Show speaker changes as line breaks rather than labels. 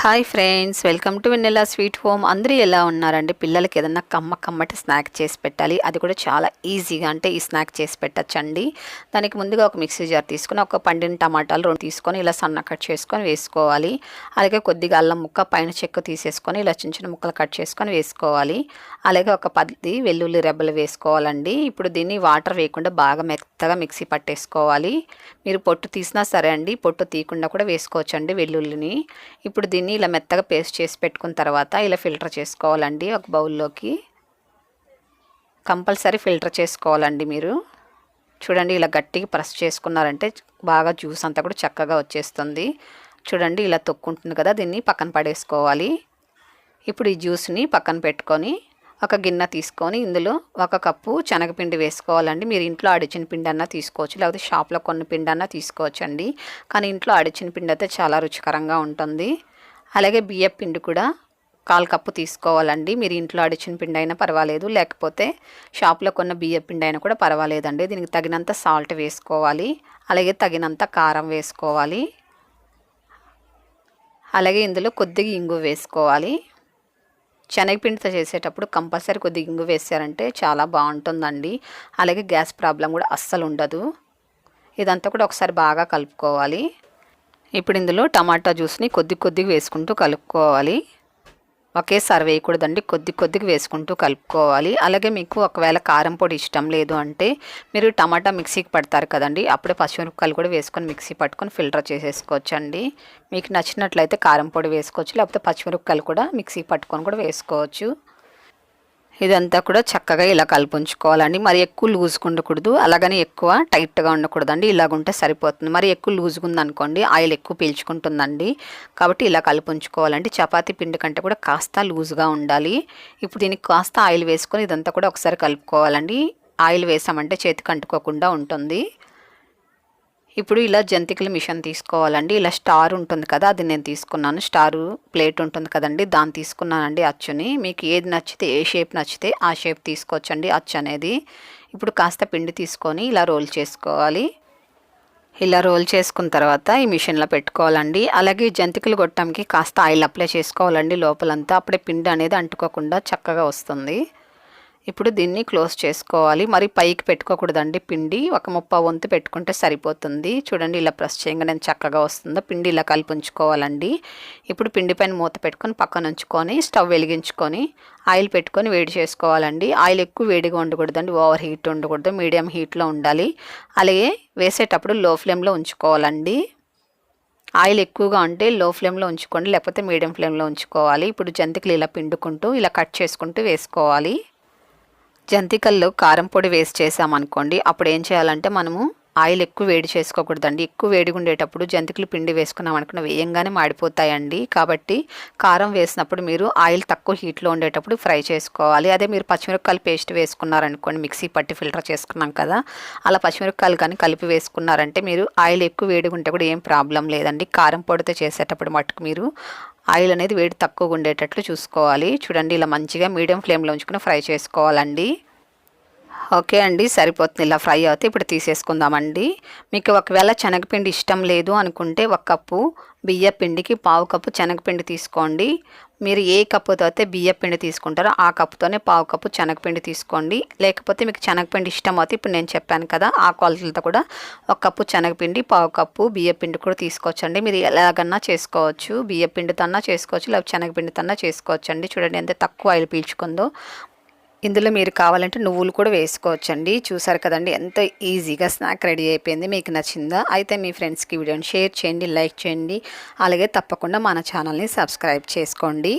Hi friends, welcome to Vennela sweet home. అందరూ ఎలా ఉన్నారండి? పిల్లలకి ఏదన్నా కమ్మటి స్నాక్ చేసి పెట్టాలి, అది కూడా చాలా ఈజీగా. అంటే ఈ స్నాక్ చేసి పెట్టచ్చండి. దానికి ముందుగా ఒక మిక్సీ జార్ తీసుకొని ఒక పండిన టమాటాలు 2 తీసుకొని ఇలా సన్న కట్ చేసుకొని వేసుకోవాలి. అలాగే కొద్దిగా అల్లం ముక్క పైన చెక్కు తీసేసుకొని ఇలా చిన్న చిన్న ముక్కలు కట్ చేసుకొని వేసుకోవాలి. అలాగే ఒక 10 వెల్లుల్లి రెబ్బలు వేసుకోవాలండి. ఇప్పుడు దీన్ని వాటర్ వేయకుండా బాగా మెత్తగా మిక్సీ పట్టేసుకోవాలి. మీరు పొట్టు తీసినా సరే అండి, పొట్టు తీయకుండా కూడా వేసుకోవచ్చండి వెల్లుల్లిని. ఇప్పుడు దీన్ని ఇలా మెత్తగా పేస్ట్ చేసి పెట్టుకున్న తర్వాత ఇలా ఫిల్టర్ చేసుకోవాలండి. ఒక బౌల్లోకి కంపల్సరీ ఫిల్టర్ చేసుకోవాలండి. మీరు చూడండి, ఇలా గట్టిగా ప్రెస్ చేసుకున్నారంటే బాగా జ్యూస్ అంతా కూడా చక్కగా వచ్చేస్తుంది. చూడండి, ఇలా తొక్కుంటుంది కదా, దీన్ని పక్కన పడేసుకోవాలి. ఇప్పుడు ఈ జ్యూస్ని పక్కన పెట్టుకొని ఒక గిన్నె తీసుకొని ఇందులో 1 కప్పు శనగపిండి వేసుకోవాలండి. మీరు ఇంట్లో ఆడిచిన పిండి అన్నా తీసుకోవచ్చు, లేకపోతే షాప్లో కొన్ని పిండి అన్నా తీసుకోవచ్చండి. కానీ ఇంట్లో ఆడిచిన పిండి అయితే చాలా రుచికరంగా ఉంటుంది. అలాగే బియ్యం పిండి కూడా 1/4 కప్పు తీసుకోవాలండి. మీరు ఇంట్లో ఆడిచిన పిండి అయినా పర్వాలేదు, లేకపోతే షాప్లో కొన్న బియ్యం పిండి అయినా కూడా పర్వాలేదండి. దీనికి తగినంత సాల్ట్ వేసుకోవాలి, అలాగే తగినంత కారం వేసుకోవాలి. అలాగే ఇందులో కొద్దిగా ఇంగు వేసుకోవాలి. శనగపిండితో చేసేటప్పుడు కంపల్సరీ కొద్దిగా ఇంగు వేసారంటే చాలా బాగుంటుందండి. అలాగే గ్యాస్ ప్రాబ్లం కూడా అస్సలు ఉండదు. ఇదంతా కూడా ఒకసారి బాగా కలుపుకోవాలి. ఇప్పుడు ఇందులో టమాటా జ్యూస్ని కొద్దిగా వేసుకుంటూ కలుపుకోవాలి. ఒకేసారి వేయకూడదండి, కొద్దిగా వేసుకుంటూ కలుపుకోవాలి. అలాగే మీకు ఒకవేళ కారం పొడి ఇష్టం లేదు అంటే మీరు టమాటా మిక్సీకి పడతారు కదండి, అప్పుడే పచ్చిమిరపకాయలు కూడా వేసుకొని మిక్సీ పట్టుకొని ఫిల్టర్ చేసేసుకోవచ్చండి. మీకు నచ్చినట్లయితే కారం పొడి వేసుకోవచ్చు, లేకపోతే పచ్చిమిరపకాయలు కూడా మిక్సీ పట్టుకొని కూడా వేసుకోవచ్చు. ఇదంతా కూడా చక్కగా ఇలా కలుపుంచుకోవాలండి. మరి ఎక్కువ లూజ్గా ఉండకూడదు, అలాగని ఎక్కువ టైట్గా ఉండకూడదండి. ఇలాగుంటే సరిపోతుంది. మరి ఎక్కువ లూజ్గా ఉందనుకోండి, ఆయిల్ ఎక్కువ పీల్చుకుంటుందండి. కాబట్టి ఇలా కలుపుంచుకోవాలండి. చపాతీ పిండి కంటే కూడా కాస్త లూజ్గా ఉండాలి. ఇప్పుడు దీనికి కాస్త ఆయిల్ వేసుకొని ఇదంతా కూడా ఒకసారి కలుపుకోవాలండి. ఆయిల్ వేసామంటే చేతికి అంటుకోకుండా ఉంటుంది. ఇప్పుడు ఇలా జంతికల మిషన్ తీసుకోవాలండి. ఇలా స్టార్ ఉంటుంది కదా, అది నేను తీసుకున్నాను. స్టారు ప్లేట్ ఉంటుంది కదండి, దాన్ని తీసుకున్నానండి అచ్చుని. మీకు ఏది నచ్చితే, ఏ షేప్ నచ్చితే ఆ షేప్ తీసుకోవచ్చండి అచ్చు అనేది. ఇప్పుడు కాస్త పిండి తీసుకొని ఇలా రోల్ చేసుకోవాలి. ఇలా రోల్ చేసుకున్న తర్వాత ఈ మిషన్లో పెట్టుకోవాలండి. అలాగే జంతికలు గొట్టంకి కాస్త ఆయిల్ అప్లై చేసుకోవాలండి లోపలంతా, అప్పుడే పిండి అనేది అంటుకోకుండా చక్కగా వస్తుంది. ఇప్పుడు దీన్ని క్లోజ్ చేసుకోవాలి. మరి పైకి పెట్టుకోకూడదండి పిండి, ఒక 30 వంతు పెట్టుకుంటే సరిపోతుంది. చూడండి, ఇలా ప్రెస్ చేయగానే చక్కగా వస్తుందో. పిండి ఇలా కలిపించుకోవాలండి. ఇప్పుడు పిండి పైన మూత పెట్టుకొని పక్కన ఉంచుకొని స్టవ్ వెలిగించుకొని ఆయిల్ పెట్టుకొని వేడి చేసుకోవాలండి. ఆయిల్ ఎక్కువ వేడిగా ఉండకూడదండి, ఓవర్ హీట్ ఉండకూడదు, మీడియం హీట్లో ఉండాలి. అలాగే వేసేటప్పుడు లో ఫ్లేమ్లో ఉంచుకోవాలండి. ఆయిల్ ఎక్కువగా ఉంటే లో ఫ్లేమ్లో ఉంచుకోండి, లేకపోతే మీడియం ఫ్లేమ్లో ఉంచుకోవాలి. ఇప్పుడు జంతికలు ఇలా పిండుకుంటూ ఇలా కట్ చేసుకుంటూ వేసుకోవాలి. జంతికల్లో కారం పొడి వేస్ట్ చేసామనుకోండి, అప్పుడు ఏం చేయాలంటే మనము ఆయిల్ ఎక్కువ వేడి చేసుకోకూడదండి. ఎక్కువ వేడిగా ఉండేటప్పుడు జంతికలు పిండి వేసుకున్నాం అనుకున్న వేయంగానే మాడిపోతాయండి. కాబట్టి కారం వేసినప్పుడు మీరు ఆయిల్ తక్కువ హీట్లో ఉండేటప్పుడు ఫ్రై చేసుకోవాలి. అదే మీరు పచ్చిమిరపకాయలు పేస్ట్ వేసుకున్నారనుకోండి, మిక్సీ పట్టి ఫిల్టర్ చేసుకున్నాం కదా, అలా పచ్చిమిరపకాయలు కానీ కలిపి వేసుకున్నారంటే మీరు ఆయిల్ ఎక్కువ వేడిగా ఉంటే కూడా ఏం ప్రాబ్లం లేదండి. కారం పొడితో చేసేటప్పుడు మటుకు మీరు ఆయిల్ అనేది వేడి తక్కువగా ఉండేటట్లు చూసుకోవాలి. చూడండి, ఇలా మంచిగా మీడియం ఫ్లేమ్లో ఉంచుకుని ఫ్రై చేసుకోవాలండి. ఓకే అండి, సరిపోతుంది. ఇలా ఫ్రై అవుతే ఇప్పుడు తీసేసుకుందామండి. మీకు ఒకవేళ శనగపిండి ఇష్టం లేదు అనుకుంటే 1 కప్పు బియ్యం పిండికి 1/2 కప్పు శనగపిండి తీసుకోండి. మీరు ఏ కప్పుతో అయితే బియ్యం పిండి తీసుకుంటారో ఆ కప్పుతోనే 1/2 కప్పు శనగపిండి తీసుకోండి. లేకపోతే మీకు శనగపిండి ఇష్టం అయితే ఇప్పుడు నేను చెప్పాను కదా, ఆ క్వాలిటీలతో కూడా 1 కప్పు శనగపిండి 1/2 కప్పు బియ్యం పిండి కూడా తీసుకోవచ్చండి. మీరు ఎలాగన్నా చేసుకోవచ్చు, బియ్యం పిండితో అన్నా చేసుకోవచ్చు, లేకపోతే శనగపిండితో అన్నా చేసుకోవచ్చండి. చూడండి ఎంత తక్కువ ఆయిల్ పీల్చుకుందో. ఇందులో మీరు కావాలంటే నువ్వులు కూడా వేసుకోవచ్చండి. చూసారు కదండి, ఎంత ఈజీగా స్నాక్ రెడీ అయిపోయింది. మీకు నచ్చిందా? అయితే మీ ఫ్రెండ్స్కి వీడియోని షేర్ చేయండి, లైక్ చేయండి. అలాగే తప్పకుండా మన ఛానల్ని సబ్స్క్రైబ్ చేసుకోండి.